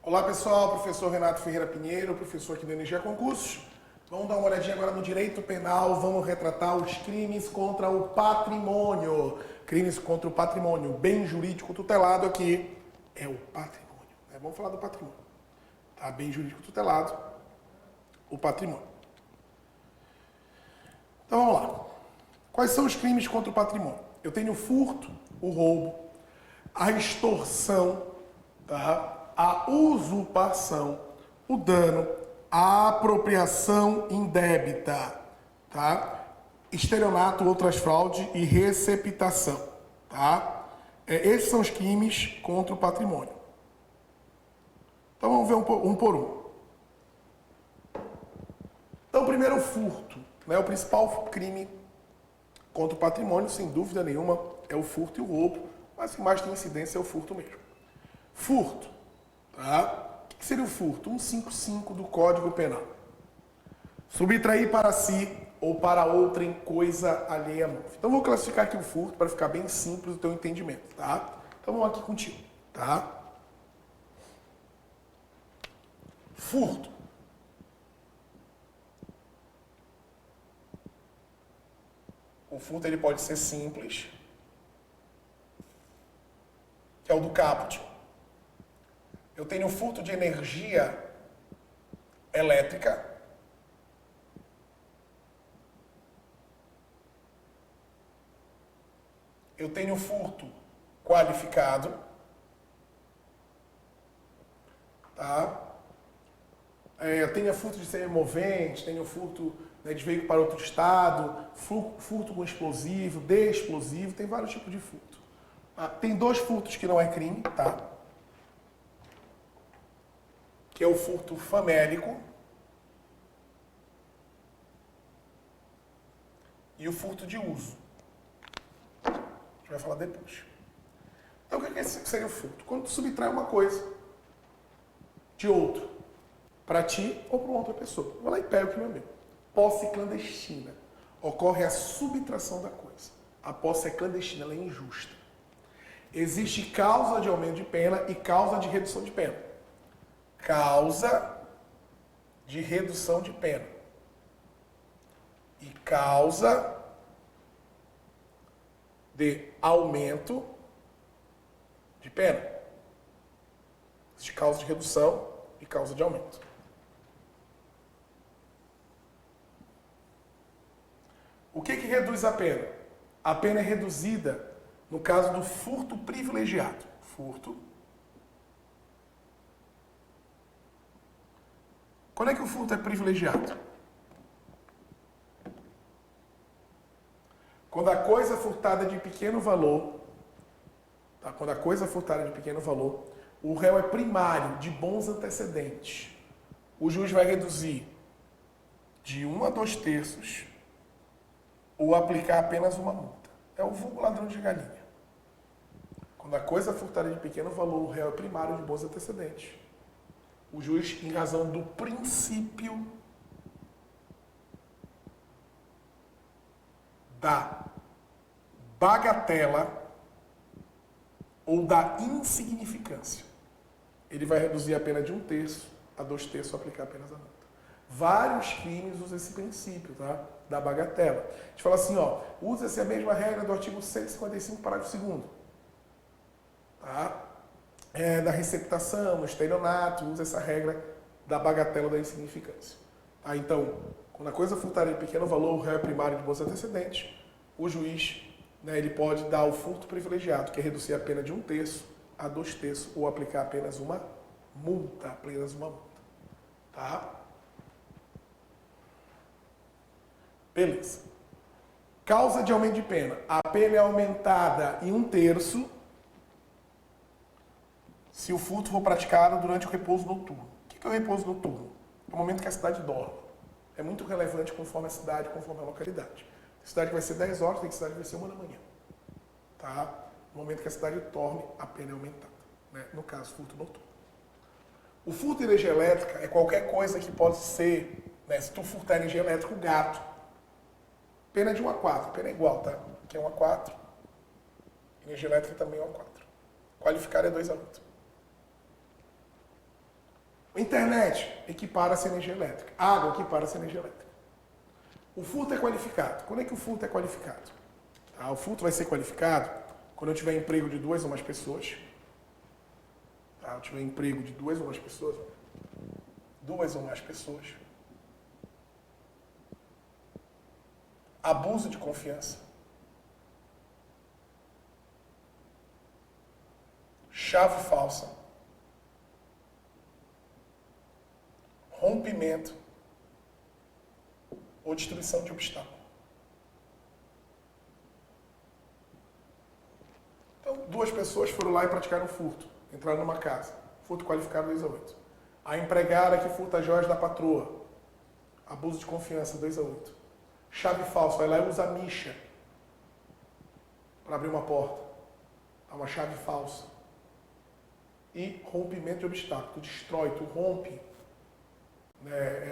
Olá pessoal, professor Renato Ferreira Pinheiro, professor aqui do Energia Concursos. Vamos dar uma olhadinha agora no direito penal, vamos retratar os crimes contra o patrimônio. Crimes contra o patrimônio, bem jurídico tutelado aqui é o patrimônio. Vamos falar do patrimônio. Tá? Bem jurídico tutelado, o patrimônio. Então vamos lá. Quais são os crimes contra o patrimônio? Eu tenho o furto, o roubo, a extorsão, tá? A usurpação, o dano, a apropriação indébita, tá? Estelionato, outras fraudes e receptação, tá? Esses são os crimes contra o patrimônio. Então vamos ver um por um. Então primeiro o furto, né? O principal crime contra o patrimônio, sem dúvida nenhuma, é o furto e o roubo, mas o que mais tem incidência é o furto mesmo. Furto, tá? O que seria o furto? 155 do Código Penal. Subtrair para si ou para outrem coisa alheia a mão. Então vou classificar aqui o furto para ficar bem simples o teu entendimento, tá? Então vamos aqui contigo, tá? Furto. O furto ele pode ser simples, que é o do caput. Eu tenho furto de energia elétrica. Eu tenho furto qualificado. Tá? Eu tenho furto de semimovente, tenho furto, né, de veículo para outro estado, furto com explosivo, de explosivo, tem vários tipos de furto. Tem dois furtos que não é crime, tá? Que é o furto famélico e o furto de uso. A gente vai falar depois. Então, o que seria o furto? Quando tu subtrai uma coisa de outro, para ti ou para outra pessoa. Vai lá e pega o que não é meu. Posse clandestina. Ocorre a subtração da coisa. A posse é clandestina, ela é injusta. Existe causa de aumento de pena e causa de redução de pena. Causa de redução de pena. E causa de aumento de pena. Existe causa de redução e causa de aumento. O que reduz a pena? A pena é reduzida no caso do furto privilegiado. Furto. Quando é que o furto é privilegiado? Quando a coisa furtada de pequeno valor, tá? Quando a coisa furtada de pequeno valor, o réu é primário, de bons antecedentes. O juiz vai reduzir de 1 a 2 terços ou aplicar apenas uma multa. É o vulgo ladrão de galinha. Quando a coisa furtada de pequeno valor, o réu é primário, de bons antecedentes. O juiz, em razão do princípio da bagatela ou da insignificância, ele vai reduzir a pena de 1 terço a 2 terços ou aplicar apenas a multa. Vários crimes usam esse princípio, tá? Da bagatela. A gente fala assim, ó, usa-se a mesma regra do artigo 155, parágrafo 2º. Tá? Da receptação, no estelionato, usa essa regra da bagatela da insignificância. Tá? Então, quando a coisa furtada de pequeno valor, o réu é primário de bons antecedentes, o juiz, né, ele pode dar o furto privilegiado, que é reduzir a pena de 1 terço a 2 terços, ou aplicar apenas uma multa, Tá? Beleza. Causa de aumento de pena. A pena é aumentada em 1 terço se o furto for praticado durante o repouso noturno. O que é o repouso noturno? É o momento que a cidade dorme. É muito relevante conforme a cidade, conforme a localidade. A cidade vai ser 10 horas, tem cidade que vai ser 1 da manhã. Tá? No momento que a cidade dorme, a pena é aumentada. Né? No caso, furto noturno. O furto de energia elétrica é qualquer coisa que pode ser, né, se tu furtar energia elétrica, o gato. Pena de 1 a 4, pena é igual, tá? Que é 1 a 4. Energia elétrica também é 1 a 4. Qualificar é 2 a 8. Internet, equipara-se a energia elétrica. Água, equipara-se a energia elétrica. O furto é qualificado. Quando é que o furto é qualificado? O furto vai ser qualificado quando eu tiver emprego de 2 ou mais pessoas. Eu tiver emprego de 2 ou mais pessoas. 2 ou mais pessoas. Abuso de confiança. Chave falsa. Rompimento ou destruição de obstáculo. Então, 2 pessoas foram lá e praticaram furto. Entraram numa casa. Furto qualificado 2 a 8. A empregada que furta joias da patroa. Abuso de confiança 2 a 8. Chave falsa. Vai lá e usa a micha para abrir uma porta. Uma chave falsa. E rompimento de obstáculo. Tu destrói, tu rompe.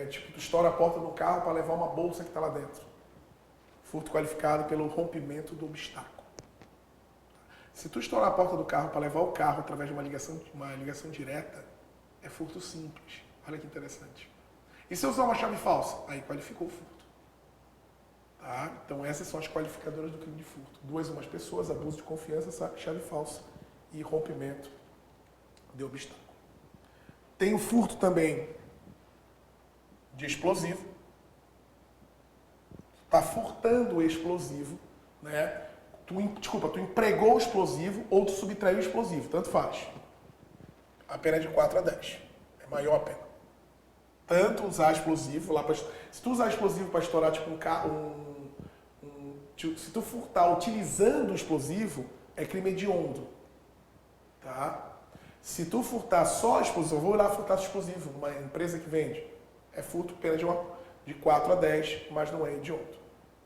Tipo, tu estoura a porta do carro para levar uma bolsa que está lá dentro. Furto qualificado pelo rompimento do obstáculo. Se tu estourar a porta do carro para levar o carro através de uma ligação direta, é furto simples. Olha que interessante. E se eu usar uma chave falsa? Aí qualificou o furto. Tá? Então essas são as qualificadoras do crime de furto. 2 ou mais pessoas, abuso de confiança, chave falsa e rompimento de obstáculo. Tem o furto também de explosivo. Está furtando o explosivo, né? Tu empregou o explosivo ou tu subtraiu o explosivo, tanto faz. A pena é de 4 a 10. É maior a pena. Tanto usar explosivo lá para... Se tu usar explosivo para estourar tipo um carro, se tu furtar utilizando o explosivo, é crime hediondo. Tá? Se tu furtar só explosivo, eu vou lá furtar explosivo numa empresa que vende, é furto, pena de 4 a 10, mas não é hediondo.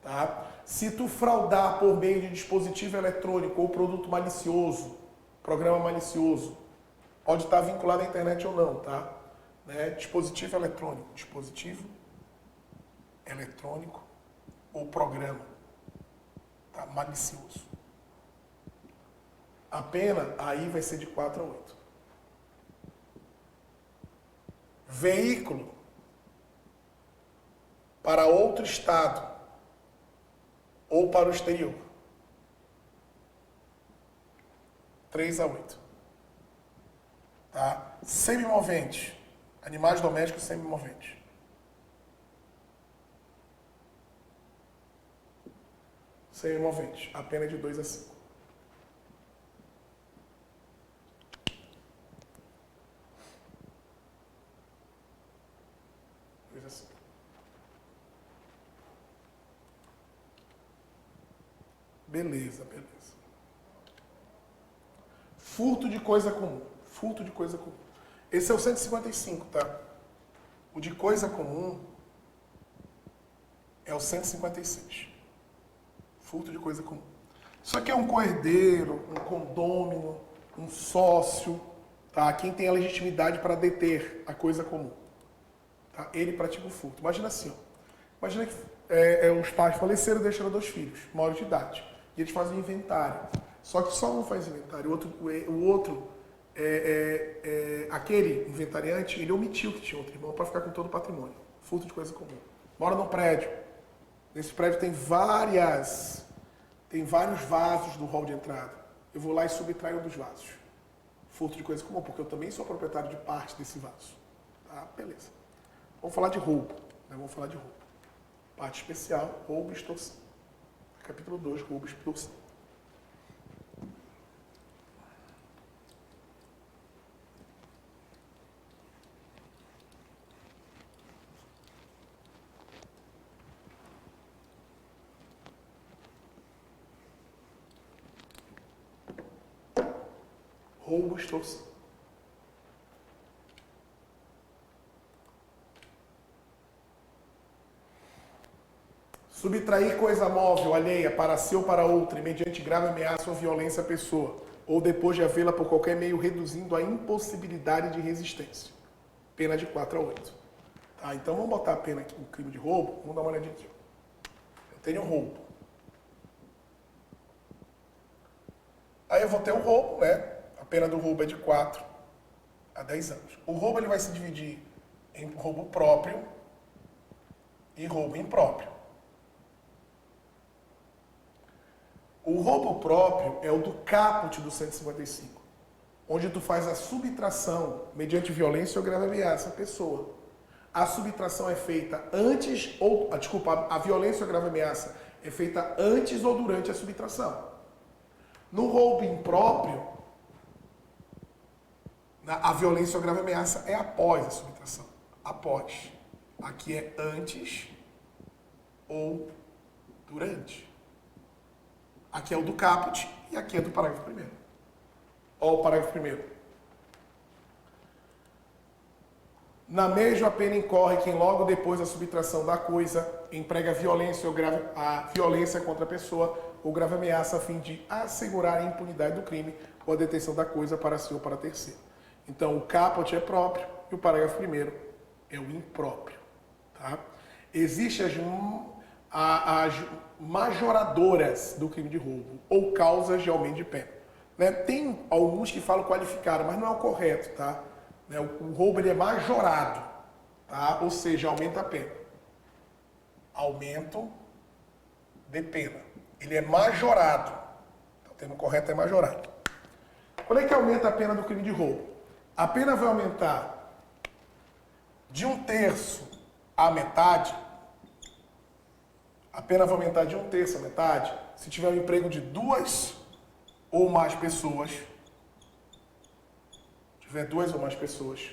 Tá? Se tu fraudar por meio de dispositivo eletrônico ou produto malicioso, programa malicioso, pode estar vinculado à internet ou não, tá? Né? Dispositivo eletrônico ou programa, tá? Malicioso. A pena aí vai ser de 4 a 8. Veículo para outro estado ou para o exterior. 3 a 8. Tá? Semimoventes. Animais domésticos semimoventes. Semimoventes. A pena é de 2 a 5. Beleza, beleza. Furto de coisa comum. Furto de coisa comum. Esse é o 155, tá? O de coisa comum é o 156. Furto de coisa comum. Isso aqui é um coerdeiro, um condômino, um sócio, tá? Quem tem a legitimidade para deter a coisa comum. Tá? Ele pratica o furto. Imagina assim, ó. Imagina que os pais faleceram e deixaram 2 filhos, maior de idade. E eles fazem inventário. Só que só um faz inventário. O outro aquele inventariante, ele omitiu que tinha outro irmão para ficar com todo o patrimônio. Furto de coisa comum. Mora num prédio. Nesse prédio tem vários vasos do hall de entrada. Eu vou lá e subtraio um dos vasos. Furto de coisa comum, porque eu também sou proprietário de parte desse vaso. Tá? Beleza. Vamos falar de roubo. Né? Vamos falar de roubo. Parte especial, roubo e extorsão. Capítulo 2, roubo e extorsão. Roubo e extorsão. Subtrair coisa móvel alheia para si ou para outra, mediante grave ameaça ou violência à pessoa, ou depois de havê-la por qualquer meio, reduzindo a impossibilidade de resistência. Pena de 4 a 8. Tá, então vamos botar a pena aqui, o crime de roubo. Vamos dar uma olhadinha aqui. Eu tenho roubo. Aí eu vou ter o roubo, né? A pena do roubo é de 4 a 10 anos. O roubo ele vai se dividir em roubo próprio e roubo impróprio. O roubo próprio é o do caput do 155, onde tu faz a subtração mediante violência ou grave ameaça à pessoa. A subtração é feita antes ou... Desculpa, a violência ou grave ameaça é feita antes ou durante a subtração. No roubo impróprio, a violência ou grave ameaça é após a subtração. Após. Aqui é antes ou durante. Aqui é o do caput e aqui é do parágrafo 1º. Olha o parágrafo 1º. Na mesma pena incorre quem logo depois da subtração da coisa emprega violência ou a violência contra a pessoa ou grave ameaça a fim de assegurar a impunidade do crime ou a detenção da coisa para si ou para terceiro. Então, o caput é próprio e o parágrafo 1º é o impróprio. Tá? Existem as majoradoras do crime de roubo ou causas de aumento de pena. Né? Tem alguns que falam qualificado, mas não é o correto. Tá? Né? O roubo ele é majorado, tá? Ou seja, aumenta a pena. Aumento de pena. Ele é majorado. Então, o termo correto é majorado. Qual é que aumenta a pena do crime de roubo? A pena vai aumentar de 1/3 à metade. A pena vai aumentar de 1/3 à metade se tiver um emprego de 2 ou mais pessoas. Tiver 2 ou mais pessoas.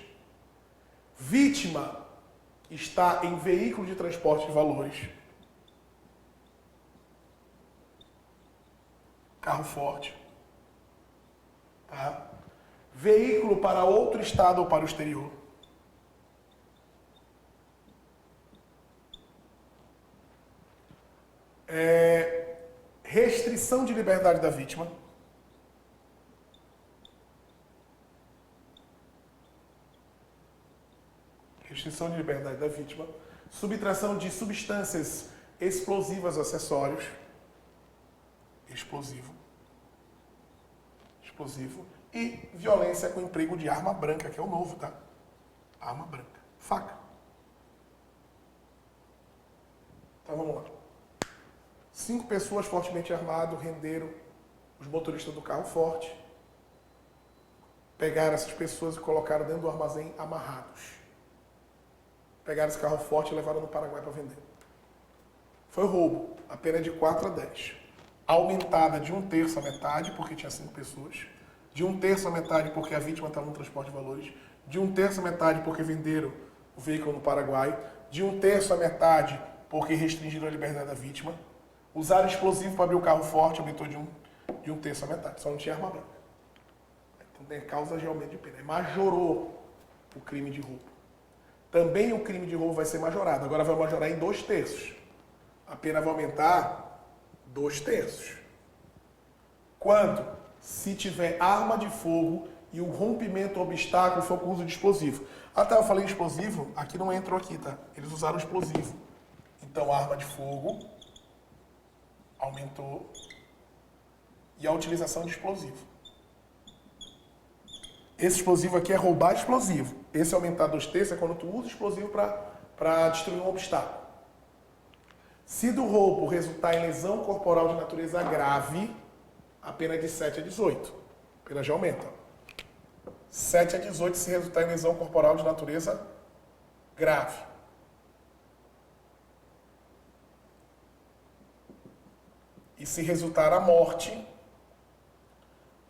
Vítima está em veículo de transporte de valores. Carro forte. Tá? Veículo para outro estado ou para o exterior. Restrição de liberdade da vítima. Restrição de liberdade da vítima. Subtração de substâncias explosivas ou acessórios. Explosivo. E violência com emprego de arma branca, que é o novo, tá? Arma branca. Faca. Então vamos lá. 5 pessoas fortemente armadas renderam os motoristas do carro forte. Pegaram essas pessoas e colocaram dentro do armazém amarrados. Pegaram esse carro forte e levaram no Paraguai para vender. Foi roubo. A pena é de 4 a 10. Aumentada de 1/3 à metade, porque tinha 5 pessoas. De 1/3 à metade, porque a vítima estava no transporte de valores. De 1/3 à metade, porque venderam o veículo no Paraguai. De 1/3 à metade, porque restringiram a liberdade da vítima. Usaram explosivo para abrir o carro forte, aumentou de 1/3 à metade. Só não tinha arma branca. Então tem causa de aumento de pena. Majorou o crime de roubo. Também o crime de roubo vai ser majorado. Agora vai majorar em 2/3. A pena vai aumentar 2/3. Quando? Se tiver arma de fogo e o rompimento ou obstáculo for com uso de explosivo. Ah, tá, eu falei explosivo, aqui não entrou aqui, tá? Eles usaram explosivo. Então, a arma de fogo aumentou e a utilização de explosivo. Esse explosivo aqui é roubar explosivo. Esse aumentar 2/3 é quando tu usa explosivo para destruir um obstáculo. Se do roubo resultar em lesão corporal de natureza grave, a pena é de 7 a 18. A pena já aumenta. 7 a 18 se resultar em lesão corporal de natureza grave. E se resultar a morte,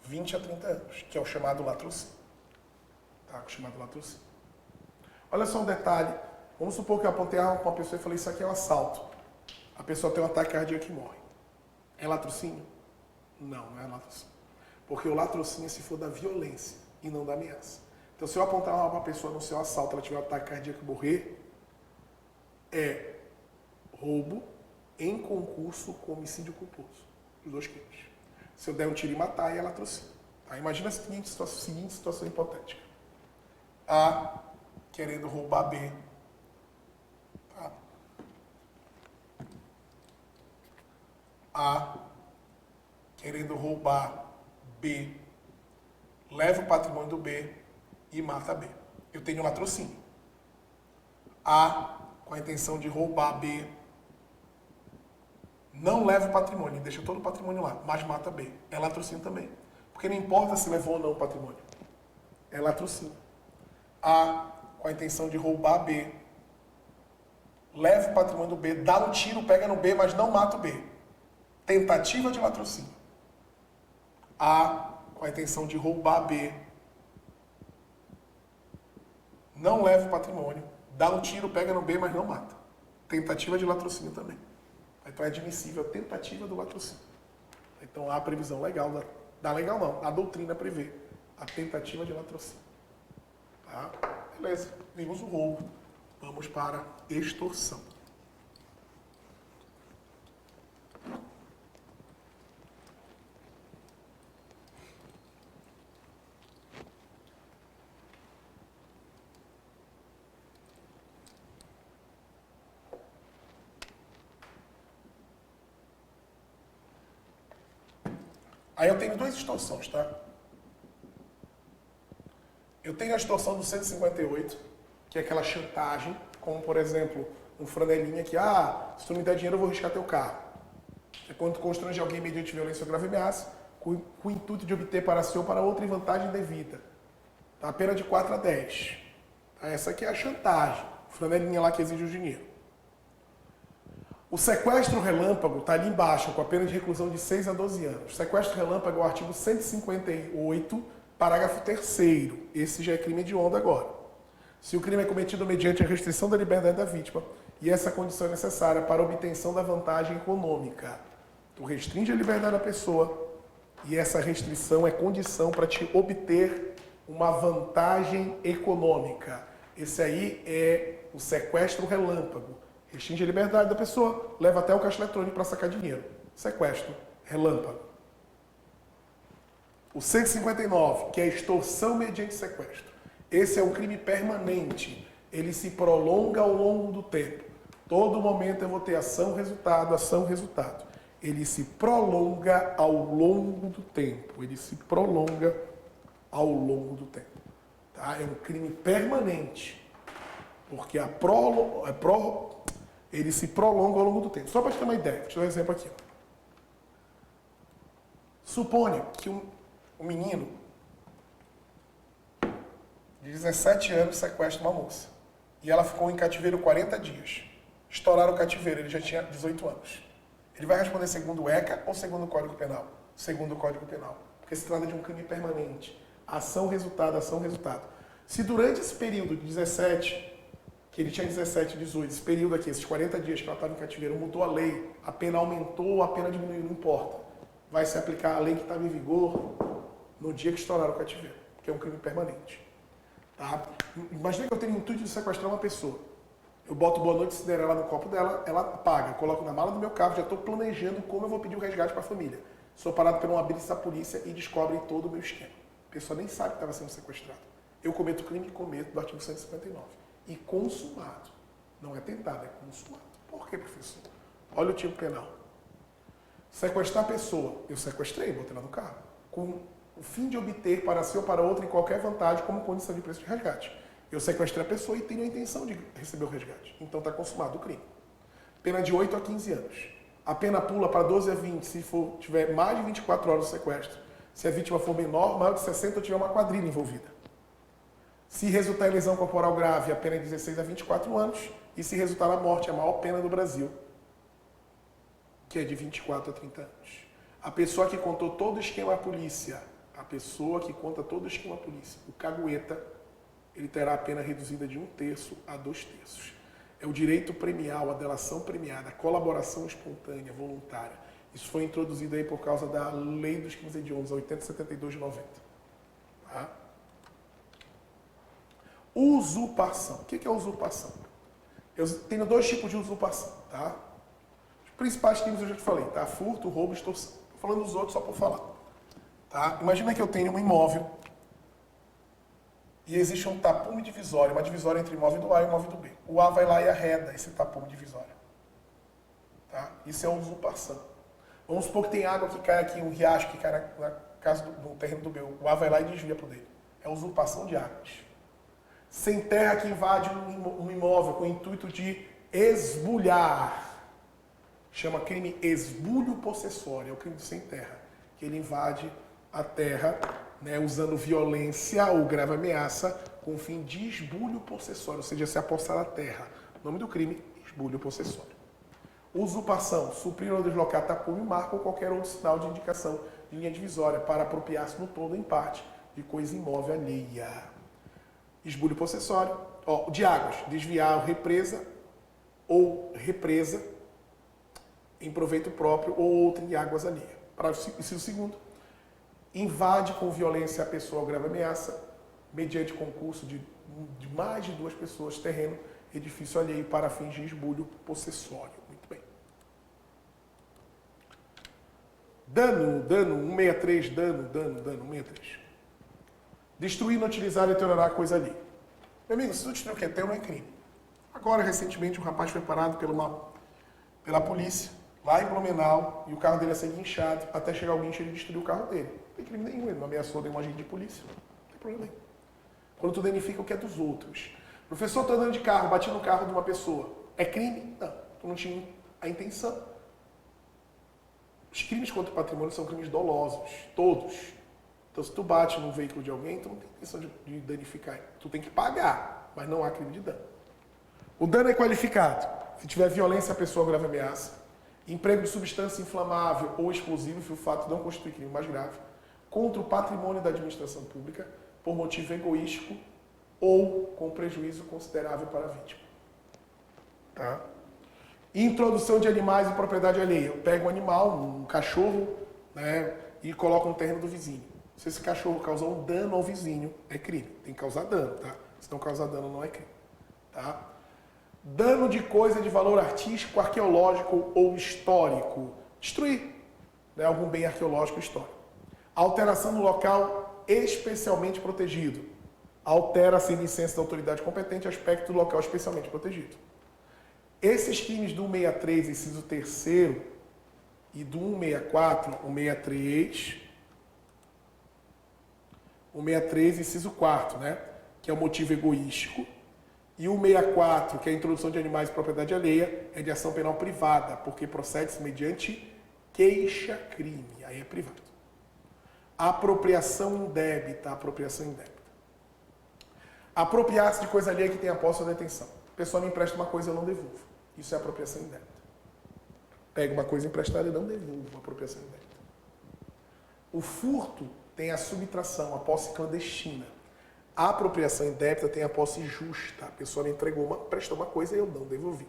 20 a 30 anos, que é o chamado latrocínio. Tá? O chamado latrocínio. Olha só um detalhe. Vamos supor que eu apontei a arma para uma pessoa e falei, isso aqui é um assalto. A pessoa tem um ataque cardíaco e morre. É latrocínio? Não, não é latrocínio. Porque o latrocínio é se for da violência e não da ameaça. Então, se eu apontar uma arma para uma pessoa no seu assalto, ela tiver um ataque cardíaco e morrer, é roubo em concurso com homicídio culposo. Os 2 crimes. Se eu der um tiro e matar, é latrocínio. Tá? Imagina a seguinte situação hipotética. A querendo roubar B. Tá? A querendo roubar B. Leva o patrimônio do B e mata B. Eu tenho latrocínio. A, com a intenção de roubar B, não leva o patrimônio, deixa todo o patrimônio lá, mas mata B. É latrocínio também. Porque não importa se levou ou não o patrimônio. É latrocínio. A, com a intenção de roubar B, leva o patrimônio do B, dá um tiro, pega no B, mas não mata o B. Tentativa de latrocínio. A, com a intenção de roubar B, não leva o patrimônio, dá um tiro, pega no B, mas não mata. Tentativa de latrocínio também. Então é admissível a tentativa do latrocínio. Então há a previsão legal, legal não, a doutrina prevê a tentativa de latrocínio. Tá? Beleza, vimos o roubo. Vamos para extorsão. Aí eu tenho duas extorsões, tá? Eu tenho a extorsão do 158, que é aquela chantagem, como por exemplo, um franelinha que, se tu não me der dinheiro eu vou riscar teu carro. É quando tu constrange alguém mediante violência ou grave ameaça, com o intuito de obter para si ou para outra em vantagem devida. Tá? A pena de 4 a 10. Tá? Essa aqui é a chantagem, franelinha lá que exige o dinheiro. O sequestro relâmpago está ali embaixo, com a pena de reclusão de 6 a 12 anos. O sequestro relâmpago é o artigo 158, parágrafo 3º. Esse já é crime hediondo agora. Se o crime é cometido mediante a restrição da liberdade da vítima e essa condição é necessária para a obtenção da vantagem econômica. Tu restringe a liberdade da pessoa e essa restrição é condição para te obter uma vantagem econômica. Esse aí é o sequestro relâmpago. Restringe a liberdade da pessoa, leva até o caixa eletrônico para sacar dinheiro. Sequestro relâmpago. O 159, que é extorsão mediante sequestro. Esse é um crime permanente. Ele se prolonga ao longo do tempo. Todo momento eu vou ter ação, resultado, ação, resultado. Ele se prolonga ao longo do tempo. Ele se prolonga ao longo do tempo. Tá? É um crime permanente. Porque ele se prolonga ao longo do tempo. Só para te ter uma ideia, vou te dar um exemplo aqui. Suponha que um menino de 17 anos sequestra uma moça. E ela ficou em cativeiro 40 dias. Estouraram o cativeiro, ele já tinha 18 anos. Ele vai responder segundo o ECA ou segundo o Código Penal? Segundo o Código Penal. Porque se trata de um crime permanente. Ação, resultado, ação, resultado. Se durante esse período de 17, que ele tinha 17, 18, esse período aqui, esses 40 dias que ela estava em cativeiro, mudou a lei, a pena aumentou ou a pena diminuiu, não importa. Vai se aplicar a lei que estava em vigor no dia que estouraram o cativeiro, que é um crime permanente. Tá? Imagina que eu tenho o intuito de sequestrar uma pessoa. Eu boto Boa Noite Cinderela no copo dela, ela paga, eu coloco na mala do meu carro, já estou planejando como eu vou pedir o resgate para a família. Sou parado por uma blitz da polícia e descobrem todo o meu esquema. A pessoa nem sabe que estava sendo sequestrada. Eu cometo crime e cometo do artigo 159. E consumado. Não é tentado, é consumado. Por que, professor? Olha o tipo penal. Sequestrar a pessoa. Eu sequestrei, botei ela no carro. Com o fim de obter para si ou para outra em qualquer vantagem como condição de preço de resgate. Eu sequestrei a pessoa e tenho a intenção de receber o resgate. Então está consumado o crime. Pena de 8 a 15 anos. A pena pula para 12 a 20 se tiver mais de 24 horas de sequestro. Se a vítima for menor, maior de 60 ou tiver uma quadrilha envolvida. Se resultar em lesão corporal grave, a pena é de 16 a 24 anos. E se resultar na morte, a maior pena do Brasil, que é de 24 a 30 anos. A pessoa que contou todo o esquema à polícia, o cagueta, ele terá a pena reduzida de 1/3 a 2/3. É o direito premial, a delação premiada, a colaboração espontânea, voluntária. Isso foi introduzido aí por causa da Lei dos Crimes Hediondos, a 8072 de 90. Tá? Usurpação. O que é usurpação? Eu tenho 2 tipos de usurpação. Tá? Os principais crimes eu já te falei. Tá? Furto, roubo, extorsão. Estou falando dos outros só por falar. Tá? Imagina que eu tenho um imóvel e existe um tapume divisório, uma divisória entre o imóvel do A e o imóvel do B. O A vai lá e arreda esse tapume divisório. Tá? Isso é usurpação. Vamos supor que tem água que cai aqui, um riacho que cai na casa do terreno do B. O A vai lá e desvia para o dele. é usurpação de águas. Sem terra que invade um imóvel com o intuito de esbulhar. Chama crime esbulho possessório, é o crime de sem terra, que ele invade a terra, né, usando violência ou grave ameaça com o fim de esbulho possessório, ou seja, se apossar da terra. O nome do crime, esbulho possessório. Usurpação, suprir ou deslocar tapume, marca ou qualquer outro sinal de indicação de linha divisória para apropriar-se no todo ou em parte de coisa imóvel alheia. Esbulho possessório, de águas, desviar represa ou represa em proveito próprio ou outra em águas alheias. Inciso segundo, invade com violência a pessoa ou grave ameaça, mediante concurso de mais de 2 pessoas, terreno, edifício alheio para fins de esbulho possessório. Muito bem. Dano, 163, dano, 163. Destruir, inutilizar, deteriorar coisa ali. Meu amigo, se tu destruir o que é teu, não é crime. Agora, recentemente, um rapaz foi parado pela polícia, lá em Blumenau, e o carro dele ia ser guinchado, até chegar alguém e destruir o carro dele. Não tem crime nenhum, ele não ameaçou nenhum agente de polícia. Não tem problema nenhum. Quando tu danifica o que é dos outros. Professor, estou andando de carro, bati no carro de uma pessoa. É crime? Não. Tu não tinha a intenção. Os crimes contra o patrimônio são crimes dolosos. Todos. Então, se tu bate no veículo de alguém, tu não tem intenção de danificar. Tu tem que pagar, mas não há crime de dano. O dano é qualificado. Se tiver violência à pessoa ou grave ameaça, emprego de substância inflamável ou explosivo, se o fato não constitui crime mais grave, contra o patrimônio da administração pública, por motivo egoístico ou com prejuízo considerável para a vítima. Tá? Introdução de animais em propriedade alheia. Eu pego um animal, um cachorro, né, e coloco no terreno do vizinho. Se esse cachorro causar um dano ao vizinho, é crime. Tem que causar dano, tá? Se não causar dano, não é crime. Tá? Dano de coisa de valor artístico, arqueológico ou histórico. Destruir, né, algum bem arqueológico ou histórico. Alteração no local especialmente protegido. Altera sem licença da autoridade competente aspecto do local especialmente protegido. Esses crimes do 163, inciso 3º, e do 164, o 163, inciso 4º, né? Que é o motivo egoístico. E o 164, que é a introdução de animais em propriedade alheia, é de ação penal privada, porque procede-se mediante queixa-crime. Aí é privado. Apropriação indébita. Apropriar-se de coisa alheia que tenha posse ou detenção. A pessoa me empresta uma coisa, eu não devolvo. Isso é apropriação indébita. Pega uma coisa emprestada e não devolvo. Apropriação indébita. O furto tem a subtração, a posse clandestina. A apropriação indébita tem a posse justa. A pessoa me prestou uma coisa e eu não devolvi.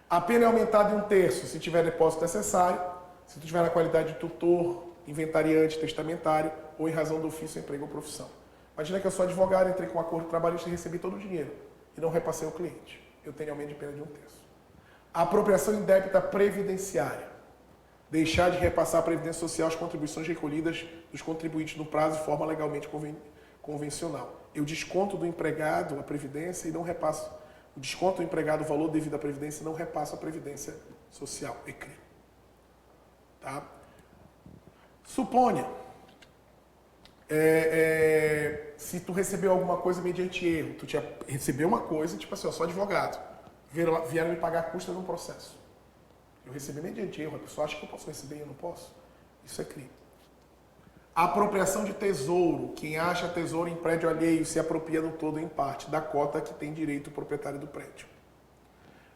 A pena é aumentada em 1/3 se tiver depósito necessário, se tu tiver na qualidade de tutor, inventariante, testamentário ou em razão do ofício, emprego ou profissão. Imagina que eu sou advogado, entrei com um acordo trabalhista e recebi todo o dinheiro e não repassei ao cliente. Eu tenho aumento de pena de 1/3. A apropriação indébita previdenciária. Deixar de repassar à Previdência Social as contribuições recolhidas dos contribuintes no prazo de forma legalmente convencional. Eu desconto do empregado a Previdência e não repasso. O desconto do empregado o valor devido à Previdência e não repasso à Previdência Social. É crime. Tá? Suponha, se tu recebeu alguma coisa mediante erro, tu recebeu uma coisa, tipo assim, eu sou advogado, vieram me pagar a custa de um processo. Eu recebi mediante erro, a pessoa acha que eu posso receber e eu não posso. Isso é crime. Apropriação de tesouro. Quem acha tesouro em prédio alheio se apropria do todo ou em parte da cota que tem direito o proprietário do prédio.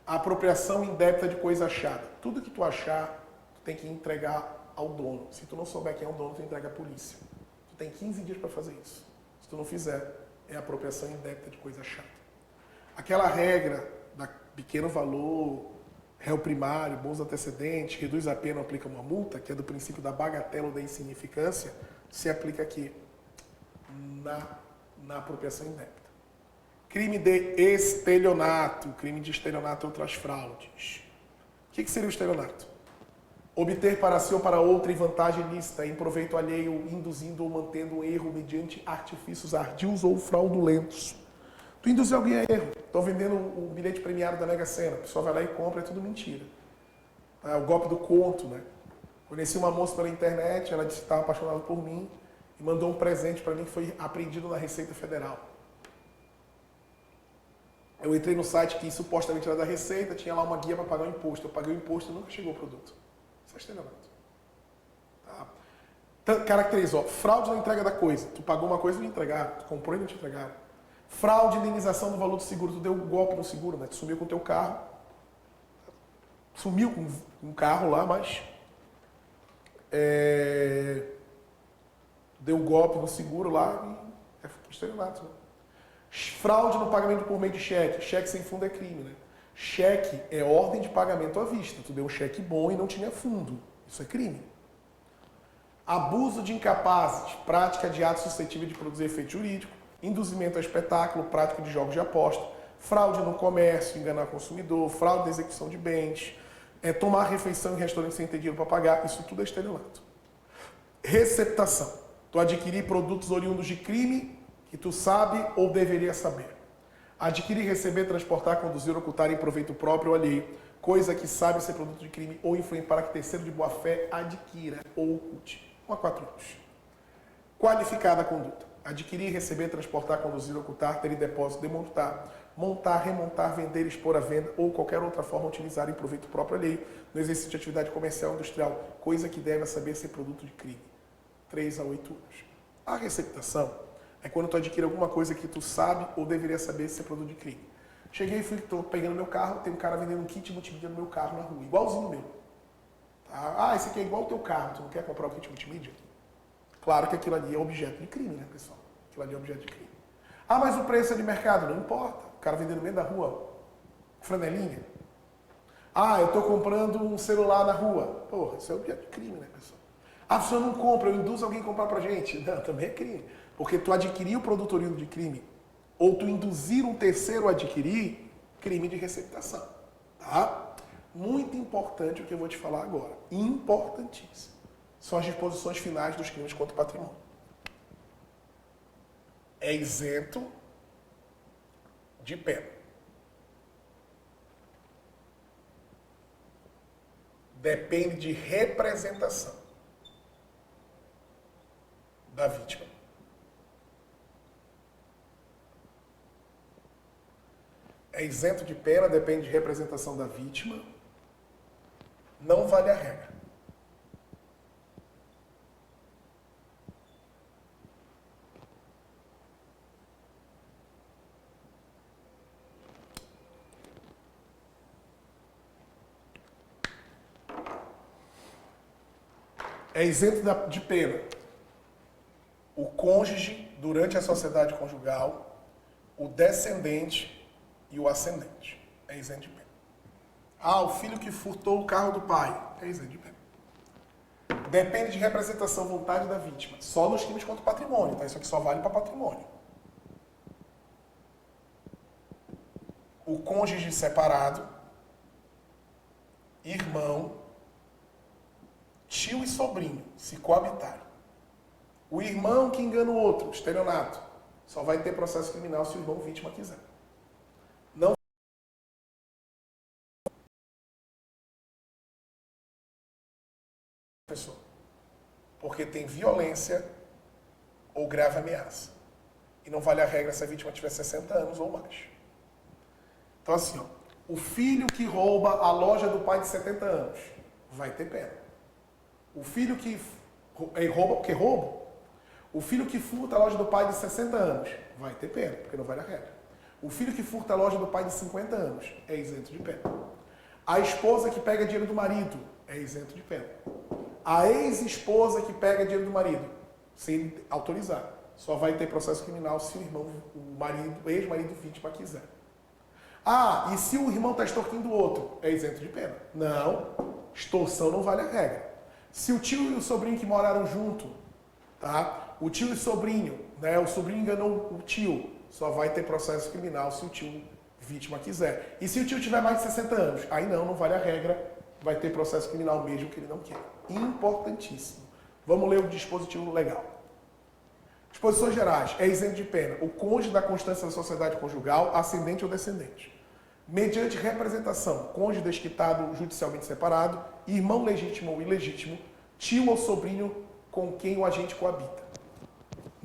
Apropriação indébita de coisa achada. Tudo que tu achar, tu tem que entregar ao dono. Se tu não souber quem é o dono, tu entrega à polícia. Tu tem 15 dias para fazer isso. Se tu não fizer, é apropriação indébita de coisa achada. Aquela regra da pequeno valor, réu primário, bons antecedentes, reduz a pena, aplica uma multa, que é do princípio da bagatela ou da insignificância, se aplica aqui na apropriação indébita. Crime de estelionato. Crime de estelionato e outras fraudes. O que seria o estelionato? Obter para si ou para outra em vantagem ilícita, em proveito alheio, induzindo ou mantendo um erro mediante artifícios ardios ou fraudulentos. Tu induzir alguém a erro. Estou vendendo o bilhete premiado da Mega Sena. A pessoa vai lá e compra, é tudo mentira. É o golpe do conto, né? Conheci uma moça pela internet, ela disse que estava apaixonada por mim. e mandou um presente para mim que foi apreendido na Receita Federal. Eu entrei no site que supostamente era da Receita, tinha lá uma guia para pagar o imposto. Eu paguei o imposto e nunca chegou o produto. Isso é estelionato. Tá? Caracterizou, fraude na entrega da coisa. Tu pagou uma coisa e não entregaram, tu comprou e não te entregaram. Fraude, indenização do valor do seguro. Tu deu um golpe no seguro, né? Tu sumiu com o teu carro. Sumiu com um carro lá, mas... deu um golpe no seguro lá e é estelionato, né? Fraude no pagamento por meio de cheque. Cheque sem fundo é crime, né? Cheque é ordem de pagamento à vista. Tu deu um cheque bom e não tinha fundo. Isso é crime. Abuso de incapazes. Prática de ato suscetível de produzir efeito jurídico. Induzimento ao espetáculo. Prática de jogos de aposta. Fraude no comércio. Enganar consumidor. Fraude na execução de bens. Tomar refeição em restaurante sem ter dinheiro para pagar. Isso tudo é estelionato. Receptação. Tu adquirir produtos oriundos de crime que tu sabe ou deveria saber. Adquirir, receber, transportar, conduzir, ocultar em proveito próprio ou alheio, coisa que sabe ser produto de crime ou influir para que terceiro de boa fé adquira ou oculte. 1 a 4 anos. Qualificada a conduta. Adquirir, receber, transportar, conduzir, ocultar, ter em depósito, demontar, montar, remontar, vender, expor à venda ou qualquer outra forma utilizar em proveito próprio alheio no exercício de atividade comercial ou industrial, coisa que deve saber ser produto de crime. 3 a 8 anos. A receptação é quando tu adquire alguma coisa que tu sabe ou deveria saber se é produto de crime. Cheguei e tô pegando meu carro, tem um cara vendendo um kit multimídia no meu carro na rua, igualzinho meu. Tá? Esse aqui é igual ao teu carro, tu não quer comprar o kit multimídia? Claro que aquilo ali é objeto de crime, né, pessoal? Aquilo ali é objeto de crime. Mas o preço é de mercado, não importa. O cara vendendo no meio da rua, franelinha. Eu tô comprando um celular na rua. Porra, isso é objeto de crime, né, pessoal? A pessoa não compra, eu induzo alguém a comprar pra gente. Não, também é crime. Porque tu adquirir o produto oriundo de crime ou tu induzir um terceiro a adquirir, crime de receptação. Tá? Muito importante o que eu vou te falar agora. Importantíssimo. São as disposições finais dos crimes contra o patrimônio. É isento de pena. Depende de representação da vítima. É isento de pena, depende de representação da vítima. Não vale a regra. É isento de pena o cônjuge durante a sociedade conjugal, o descendente e o ascendente. É isento de pena. O filho que furtou o carro do pai. É isento de pena. Depende de representação, vontade da vítima. Só nos crimes contra o patrimônio. Tá? Isso aqui só vale para patrimônio. O cônjuge separado, irmão, tio e sobrinho, se coabitarem. O irmão que engana o outro, estelionato, só vai ter processo criminal se o irmão vítima quiser. Não pessoa, porque tem violência ou grave ameaça. E não vale a regra se a vítima tiver 60 anos ou mais. Então assim, o filho que rouba a loja do pai de 70 anos, vai ter pena. O filho que rouba porque rouba. O filho que furta a loja do pai de 60 anos, vai ter pena, porque não vale a regra. O filho que furta a loja do pai de 50 anos, é isento de pena. A esposa que pega dinheiro do marido, é isento de pena. A ex-esposa que pega dinheiro do marido, sem ele autorizar, só vai ter processo criminal se o irmão, o ex-marido vítima quiser. E se o irmão está extorquindo o outro, é isento de pena. Não, extorsão não vale a regra. Se o tio e o sobrinho que moraram junto, tá? O tio e o sobrinho, né? O sobrinho enganou o tio, só vai ter processo criminal se o tio vítima quiser. E se o tio tiver mais de 60 anos, aí não vale a regra, vai ter processo criminal mesmo que ele não queira. Importantíssimo. Vamos ler o dispositivo legal. Disposições gerais. É isento de pena o cônjuge da constância da sociedade conjugal, ascendente ou descendente. Mediante representação, cônjuge desquitado judicialmente separado, irmão legítimo ou ilegítimo, tio ou sobrinho com quem o agente coabita.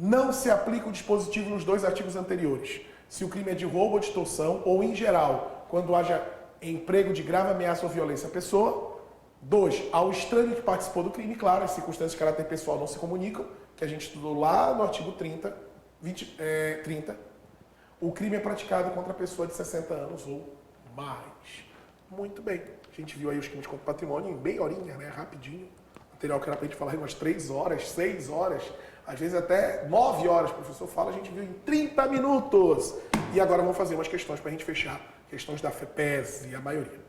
Não se aplica o dispositivo nos dois artigos anteriores. Se o crime é de roubo ou de extorsão, ou em geral, quando haja emprego de grave ameaça ou violência à pessoa. 2. Ao estranho que participou do crime, claro, as circunstâncias de caráter pessoal não se comunicam, que a gente estudou lá no artigo 30. O crime é praticado contra a pessoa de 60 anos ou mais. Muito bem. A gente viu aí os crimes contra o patrimônio em bem horinha, né? Rapidinho. Material que era pra gente falar em umas 3 horas, 6 horas, às vezes até 9 horas, o professor fala, a gente viu em 30 minutos. E agora vamos fazer umas questões para a gente fechar. Questões da FEPES e a maioria.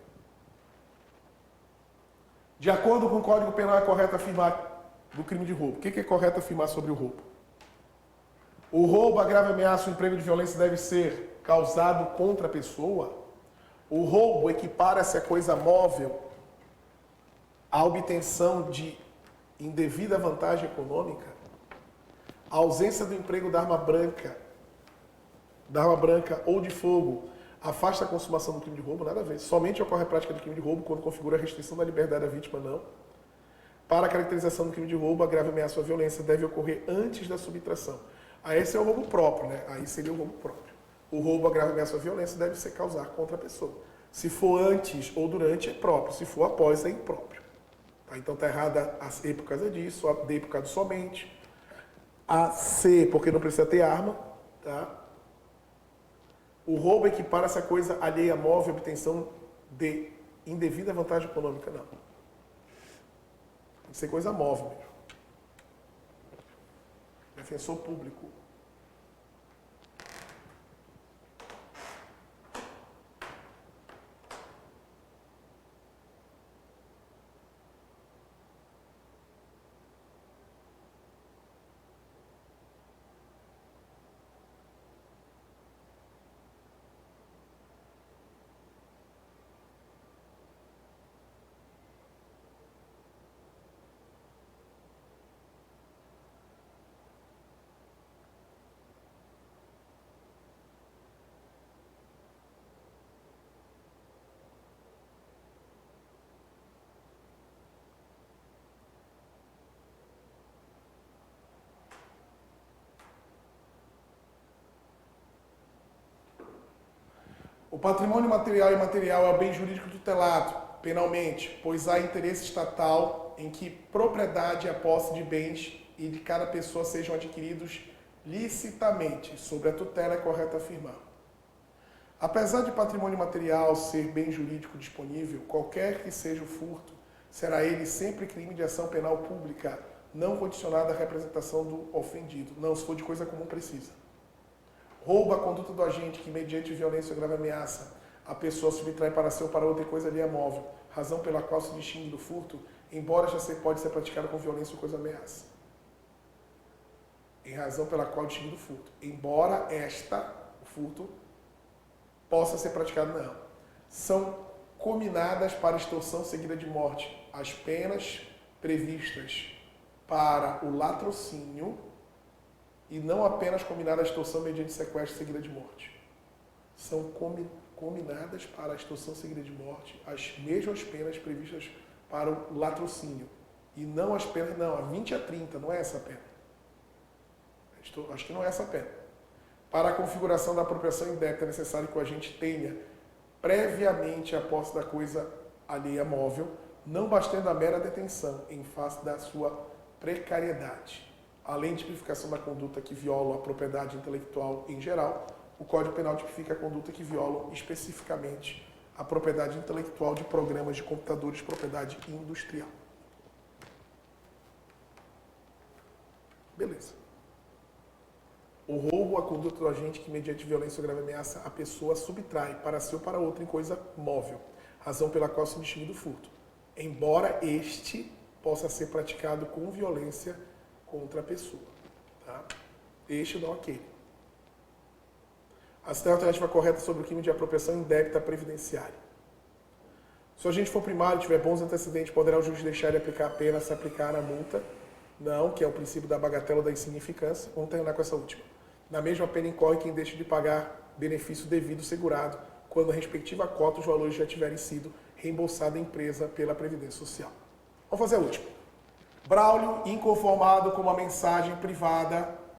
De acordo com o Código Penal, é correto afirmar do crime de roubo. O que é correto afirmar sobre o roubo? O roubo, a grave ameaça ou emprego de violência deve ser causado contra a pessoa. O roubo equipara-se a coisa móvel à obtenção de indevida vantagem econômica. A ausência do emprego da arma branca ou de fogo afasta a consumação do crime de roubo, nada a ver. Somente ocorre a prática do crime de roubo quando configura a restrição da liberdade da vítima, não. Para a caracterização do crime de roubo, a grave ameaça ou violência deve ocorrer antes da subtração. Aí esse é o roubo próprio, né? Aí seria o roubo próprio. O roubo, a grave ameaça ou violência deve ser causar contra a pessoa. Se for antes ou durante, é próprio. Se for após, é impróprio. Tá? Então está errada a E por causa disso, a D por causa do somente, a C porque não precisa ter arma, tá? O roubo equipara essa coisa alheia móvel, obtenção de indevida vantagem econômica, não. Tem que ser coisa móvel mesmo. Defensor público. O patrimônio material e imaterial é o bem jurídico tutelado penalmente, pois há interesse estatal em que propriedade e a posse de bens e de cada pessoa sejam adquiridos licitamente. Sobre a tutela é correto afirmar. Apesar de patrimônio material ser bem jurídico disponível, qualquer que seja o furto, será ele sempre crime de ação penal pública, não condicionada à representação do ofendido. Não, se for de coisa comum, precisa. Roubo a conduta do agente que, mediante violência ou grave ameaça, a pessoa subtrai para si ou para outra coisa alheia móvel, razão pela qual se distingue do furto, embora pode ser praticado com violência ou coisa ameaça. Em razão pela qual distingue do furto. Embora o furto, possa ser praticado, não. São cominadas para extorsão seguida de morte as penas previstas para o latrocínio e não apenas combinada a extorsão mediante sequestro seguida de morte. São combinadas para a extorsão seguida de morte as mesmas penas previstas para o latrocínio. E não as penas, não, a 20 a 30, não é essa a pena. Acho que não é essa a pena. Para a configuração da apropriação indébita é necessário que o agente tenha previamente a posse da coisa alheia móvel, não bastando a mera detenção em face da sua precariedade. Além de tipificação da conduta que viola a propriedade intelectual em geral, o Código Penal tipifica a conduta que viola especificamente a propriedade intelectual de programas de computadores de propriedade industrial. Beleza. O roubo, a conduta do agente que, mediante violência ou grave ameaça, a pessoa subtrai para si ou para outra em coisa móvel, razão pela qual se distingue do furto, embora este possa ser praticado com violência contra a pessoa. Tá? Este não aquele. A citação alternativa correta sobre o crime de apropriação indébita previdenciária. Se o agente for primário e tiver bons antecedentes, poderá o juiz deixar de aplicar a pena se aplicar a multa? Não, que é o princípio da bagatela ou da insignificância. Vamos terminar com essa última. Na mesma pena incorre quem deixa de pagar benefício devido segurado, quando a respectiva cota os valores já tiverem sido reembolsados à empresa pela Previdência Social. Vamos fazer a última. Braulio, inconformado com uma mensagem privada